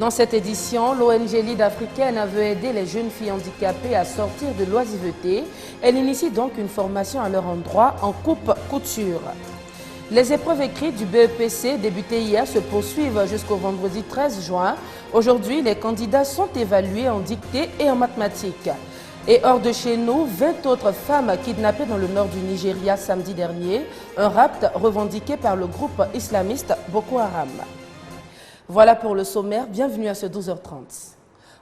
Dans cette édition, l'ONG Lead africaine veut aider les jeunes filles handicapées à sortir de l'oisiveté. Elle initie donc une formation à leur endroit en coupe-couture. Les épreuves écrites du BEPC débutées hier se poursuivent jusqu'au vendredi 13 juin. Aujourd'hui, les candidats sont évalués en dictée et en mathématiques. Et hors de chez nous, 20 autres femmes kidnappées dans le nord du Nigeria samedi dernier. Un rapt revendiqué par le groupe islamiste Boko Haram. Voilà pour le sommaire, bienvenue à ce 12h30.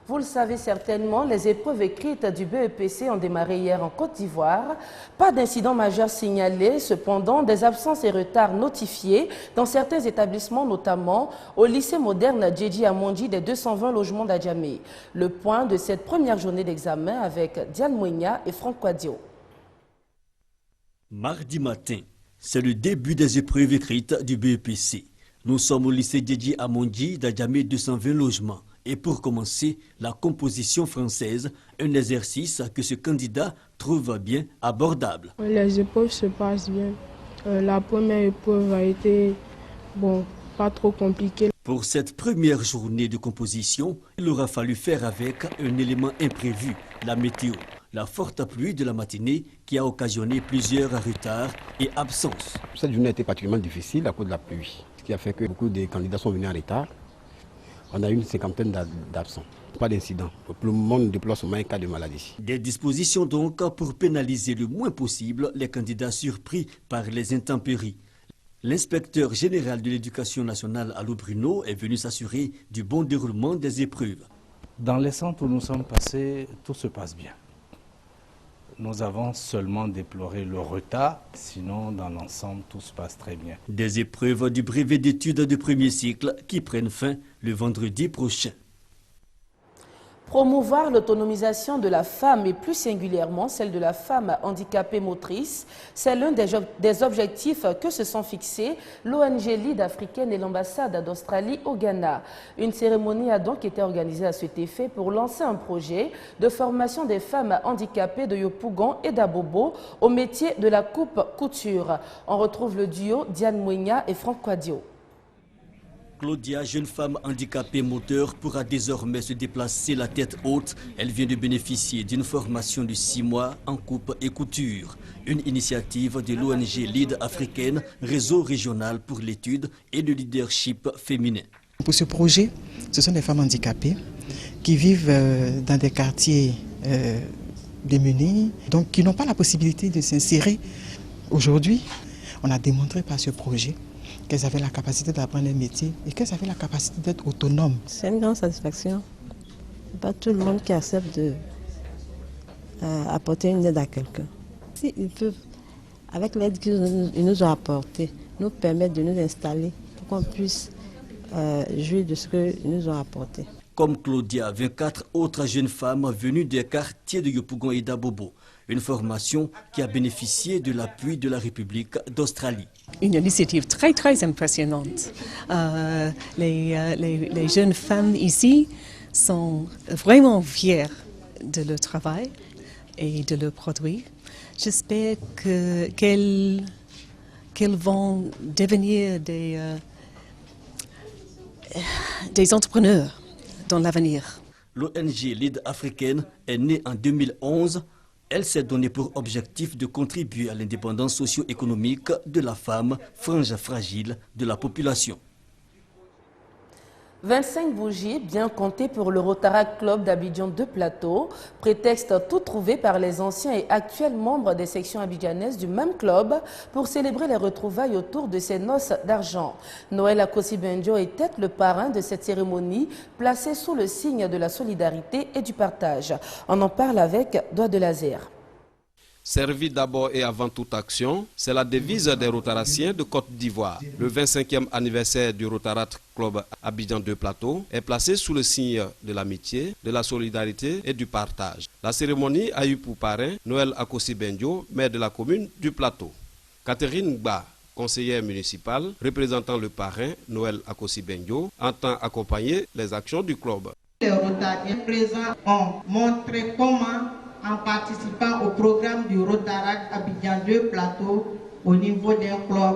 Vous le savez certainement, les épreuves écrites du BEPC ont démarré hier en Côte d'Ivoire. Pas d'incident majeur signalé, cependant des absences et retards notifiés dans certains établissements, notamment au lycée moderne Djedji Amonji des 220 logements d'Adjamé. Le point de cette première journée d'examen avec Diane Mouigna et Franck Quadio. Mardi matin, c'est le début des épreuves écrites du BEPC. Nous sommes au lycée Djedji Amonji d'Adjamé 220 logements. Et pour commencer, la composition française, un exercice que ce candidat trouve bien abordable. Les épreuves se passent bien. La première épreuve a été, pas trop compliquée. Pour cette première journée de composition, il aura fallu faire avec un élément imprévu, la météo. La forte pluie de la matinée qui a occasionné plusieurs retards et absences. Cette journée a été particulièrement difficile à cause de la pluie, ce qui a fait que beaucoup de candidats sont venus en retard. On a eu une cinquantaine d'absents. Pas d'incident. Pour le moment, on déploie seulement un cas de maladie. Des dispositions donc pour pénaliser le moins possible les candidats surpris par les intempéries. L'inspecteur général de l'éducation nationale à Bruno est venu s'assurer du bon déroulement des épreuves. Dans les centres où nous sommes passés, tout se passe bien. Nous avons seulement déploré le retard, sinon dans l'ensemble tout se passe très bien. Des épreuves du brevet d'études de premier cycle qui prennent fin le vendredi prochain. Promouvoir l'autonomisation de la femme et plus singulièrement celle de la femme handicapée motrice, c'est l'un des objectifs que se sont fixés l'ONG Lead africaine et l'ambassade d'Australie au Ghana. Une cérémonie a donc été organisée à cet effet pour lancer un projet de formation des femmes handicapées de Yopougon et d'Abobo au métier de la coupe-couture. On retrouve le duo Diane Mouigna et Franck Quadio. Claudia, jeune femme handicapée moteur, pourra désormais se déplacer la tête haute. Elle vient de bénéficier d'une formation de 6 mois en coupe et couture. Une initiative de l'ONG Lead africaine, réseau régional pour l'étude et le leadership féminin. Pour ce projet, ce sont des femmes handicapées qui vivent dans des quartiers démunis, donc qui n'ont pas la possibilité de s'insérer. Aujourd'hui, on a démontré par ce projet qu'elles avaient la capacité d'apprendre un métier et qu'elles avaient la capacité d'être autonomes. C'est une grande satisfaction. Pas tout le monde qui accepte d'apporter une aide à quelqu'un. S'ils peuvent, avec l'aide qu'ils nous ont apportée, nous permettre de nous installer pour qu'on puisse jouir de ce qu'ils nous ont apporté. Comme Claudia, 24 autres jeunes femmes venues des quartiers de Yopougon et d'Abobo. Une formation qui a bénéficié de l'appui de la République d'Australie. Une initiative très très impressionnante. Les jeunes femmes ici sont vraiment fières de leur travail et de leurs produits. J'espère qu'elles vont devenir des entrepreneurs dans l'avenir. L'ONG Lead africaine est née en 2011. Elle s'est donnée pour objectif de contribuer à l'indépendance socio-économique de la femme, frange fragile de la population. 25 bougies bien comptées pour le Rotaract Club d'Abidjan 2 Plateau, prétexte tout trouvé par les anciens et actuels membres des sections abidjanaises du même club pour célébrer les retrouvailles autour de ces noces d'argent. Noël Akosi Benjo était le parrain de cette cérémonie placée sous le signe de la solidarité et du partage. On en parle avec Doigt de Laser. Servi d'abord et avant toute action, c'est la devise des Rotaraciens de Côte d'Ivoire. Le 25e anniversaire du Rotaract Club Abidjan 2 Plateau est placé sous le signe de l'amitié, de la solidarité et du partage. La cérémonie a eu pour parrain Noël Akosi Benjo, maire de la commune du Plateau. Catherine Gba, conseillère municipale, représentant le parrain Noël Akosi Benjo, entend accompagner les actions du club. Les Rotariens présents ont montré comment, en participant au programme du Rotaract Abidjan 2 Plateau au niveau d'un club,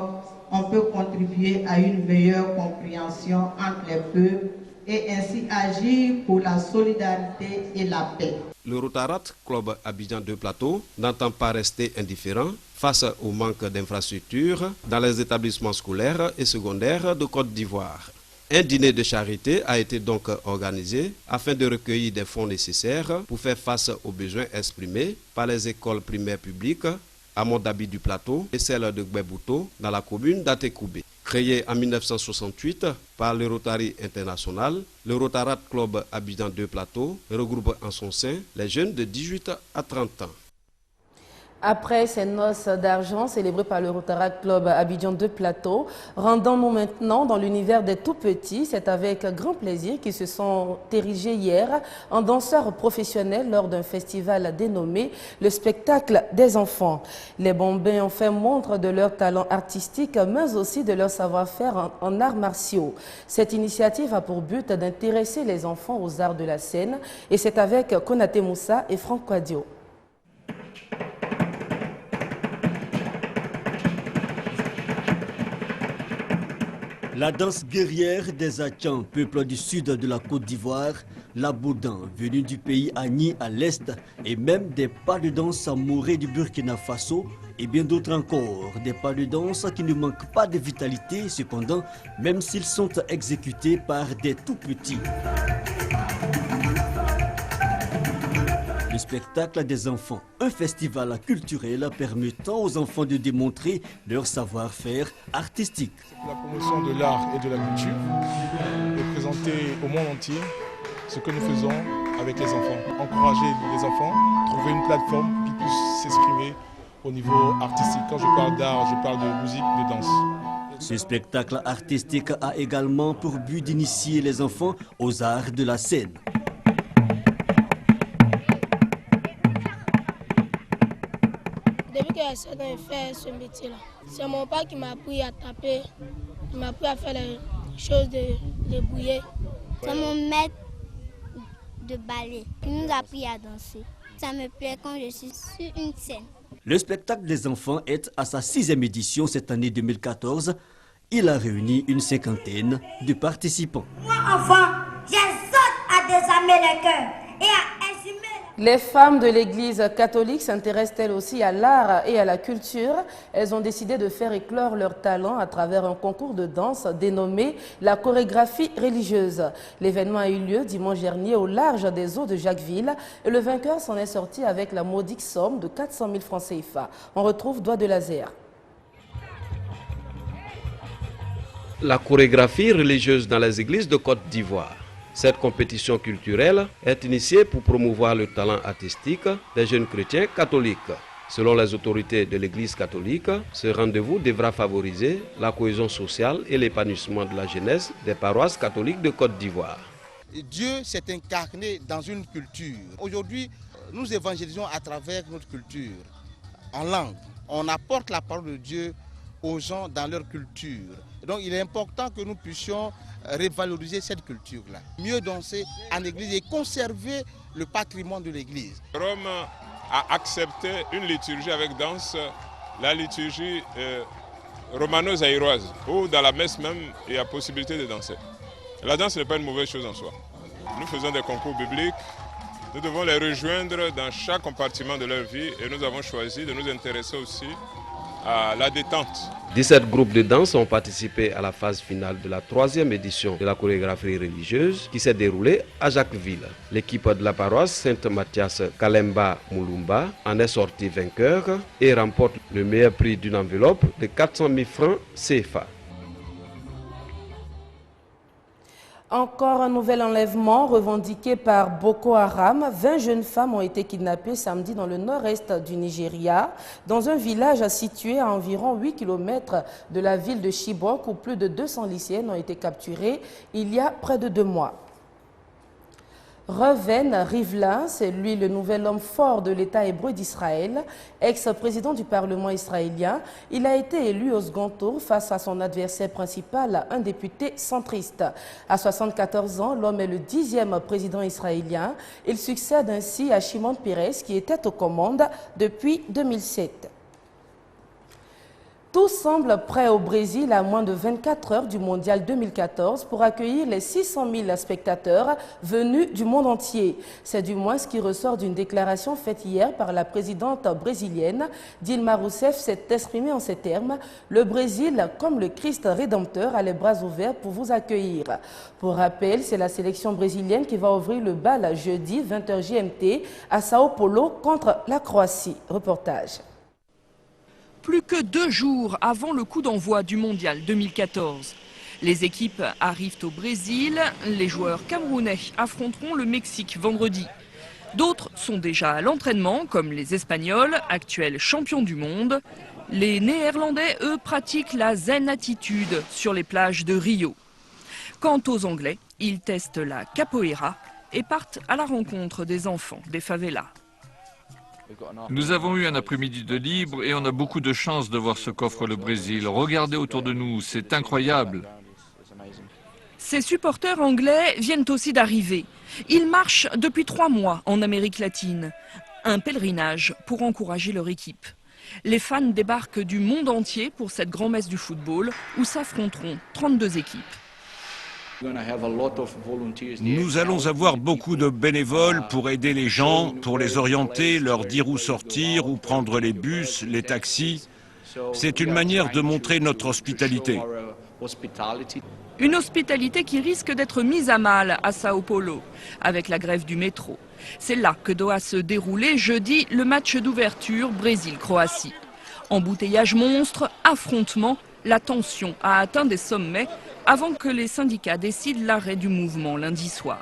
on peut contribuer à une meilleure compréhension entre les peuples et ainsi agir pour la solidarité et la paix. Le Rotaract Club Abidjan 2 Plateau n'entend pas rester indifférent face au manque d'infrastructures dans les établissements scolaires et secondaires de Côte d'Ivoire. Un dîner de charité a été donc organisé afin de recueillir des fonds nécessaires pour faire face aux besoins exprimés par les écoles primaires publiques à Mondabi du Plateau et celle de Gbebouto dans la commune d'Atekoubé. Créé en 1968 par le Rotary International, le Rotaract Club Abidjan 2 Plateau regroupe en son sein les jeunes de 18 à 30 ans. Après ces noces d'argent célébrées par le Rotaract Club Abidjan 2 Plateau, rendons-nous maintenant dans l'univers des tout-petits. C'est avec grand plaisir qu'ils se sont érigés hier en danseurs professionnels lors d'un festival dénommé le spectacle des enfants. Les Bambins ont fait montre de leur talent artistique, mais aussi de leur savoir-faire en arts martiaux. Cette initiative a pour but d'intéresser les enfants aux arts de la scène et c'est avec Konaté Moussa et Franck Quadio. La danse guerrière des Achans, peuple du sud de la Côte d'Ivoire, la Boudan, venue du pays Agni à l'est, et même des pas de danse à Morée du Burkina Faso, et bien d'autres encore. Des pas de danse qui ne manquent pas de vitalité, cependant, même s'ils sont exécutés par des tout-petits. Le spectacle des enfants, un festival culturel permettant aux enfants de démontrer leur savoir-faire artistique. La promotion de l'art et de la culture et présenter au monde entier ce que nous faisons avec les enfants. Encourager les enfants, trouver une plateforme qui puisse s'exprimer au niveau artistique. Quand je parle d'art, je parle de musique, de danse. Ce spectacle artistique a également pour but d'initier les enfants aux arts de la scène. Depuis que j'ai fait ce métier-là, c'est mon père qui m'a appris à taper, qui m'a appris à faire les choses de bouiller. C'est mon maître de ballet qui nous a appris à danser. Ça me plaît quand je suis sur une scène. Le spectacle des enfants est à sa 6e édition cette année 2014. Il a réuni une cinquantaine de participants. Moi, enfant, j'exhorte à désarmer les cœurs et à exhumer. Les femmes de l'Église catholique s'intéressent elles aussi à l'art et à la culture. Elles ont décidé de faire éclore leur talent à travers un concours de danse dénommé la chorégraphie religieuse. L'événement a eu lieu dimanche dernier au large des eaux de Jacquesville et le vainqueur s'en est sorti avec la modique somme de 400 000 francs CFA. On retrouve Doigt de Laser. La chorégraphie religieuse dans les églises de Côte d'Ivoire. Cette compétition culturelle est initiée pour promouvoir le talent artistique des jeunes chrétiens catholiques. Selon les autorités de l'Église catholique, ce rendez-vous devra favoriser la cohésion sociale et l'épanouissement de la jeunesse des paroisses catholiques de Côte d'Ivoire. Dieu s'est incarné dans une culture. Aujourd'hui, nous évangélisons à travers notre culture, en langue. On apporte la parole de Dieu aux gens dans leur culture. Donc il est important que nous puissions revaloriser cette culture-là. Mieux danser en église et conserver le patrimoine de l'église. Rome a accepté une liturgie avec danse, la liturgie romano-zaïroise, où dans la messe même, il y a possibilité de danser. La danse n'est pas une mauvaise chose en soi. Nous faisons des concours bibliques, nous devons les rejoindre dans chaque compartiment de leur vie et nous avons choisi de nous intéresser aussi à la détente. 17 groupes de danse ont participé à la phase finale de la 3e édition de la chorégraphie religieuse qui s'est déroulée à Jacquesville. L'équipe de la paroisse Saint-Mathias Kalemba Moulumba en est sortie vainqueur et remporte le meilleur prix d'une enveloppe de 400 000 francs CFA. Encore un nouvel enlèvement revendiqué par Boko Haram. 20 jeunes femmes ont été kidnappées samedi dans le nord-est du Nigeria, dans un village situé à environ 8 km de la ville de Chibok, où plus de 200 lycéennes ont été capturées il y a près de 2 mois. Reuven Rivlin, c'est lui le nouvel homme fort de l'État hébreu d'Israël, ex-président du Parlement israélien. Il a été élu au second tour face à son adversaire principal, un député centriste. À 74 ans, l'homme est le 10e président israélien. Il succède ainsi à Shimon Peres qui était aux commandes depuis 2007. Tout semble prêt au Brésil à moins de 24 heures du Mondial 2014 pour accueillir les 600 000 spectateurs venus du monde entier. C'est du moins ce qui ressort d'une déclaration faite hier par la présidente brésilienne. Dilma Rousseff s'est exprimée en ces termes. Le Brésil, comme le Christ rédempteur, a les bras ouverts pour vous accueillir. Pour rappel, c'est la sélection brésilienne qui va ouvrir le bal jeudi 20h GMT à Sao Paulo contre la Croatie. Reportage. Plus que 2 jours avant le coup d'envoi du Mondial 2014. Les équipes arrivent au Brésil. Les joueurs camerounais affronteront le Mexique vendredi. D'autres sont déjà à l'entraînement, comme les Espagnols, actuels champions du monde. Les Néerlandais, eux, pratiquent la zen attitude sur les plages de Rio. Quant aux Anglais, ils testent la capoeira et partent à la rencontre des enfants des favelas. Nous avons eu un après-midi de libre et on a beaucoup de chance de voir ce qu'offre le Brésil. Regardez autour de nous, c'est incroyable. Ces supporters anglais viennent aussi d'arriver. Ils marchent depuis 3 mois en Amérique latine. Un pèlerinage pour encourager leur équipe. Les fans débarquent du monde entier pour cette grand-messe du football où s'affronteront 32 équipes. Nous allons avoir beaucoup de bénévoles pour aider les gens, pour les orienter, leur dire où sortir, où prendre les bus, les taxis. C'est une manière de montrer notre hospitalité. Une hospitalité qui risque d'être mise à mal à Sao Paulo, avec la grève du métro. C'est là que doit se dérouler jeudi le match d'ouverture Brésil-Croatie. Embouteillage monstre, affrontement, la tension a atteint des sommets avant que les syndicats décident l'arrêt du mouvement lundi soir.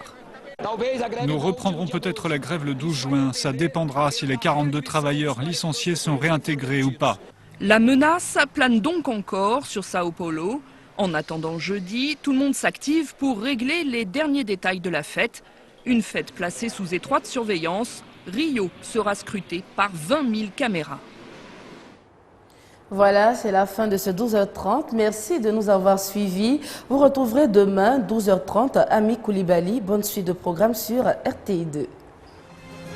Nous reprendrons peut-être la grève le 12 juin. Ça dépendra si les 42 travailleurs licenciés sont réintégrés ou pas. La menace plane donc encore sur Sao Paulo. En attendant jeudi, tout le monde s'active pour régler les derniers détails de la fête. Une fête placée sous étroite surveillance. Rio sera scruté par 20 000 caméras. Voilà, c'est la fin de ce 12h30. Merci de nous avoir suivis. Vous retrouverez demain, 12h30, Ami Koulibaly. Bonne suite de programme sur RTI2.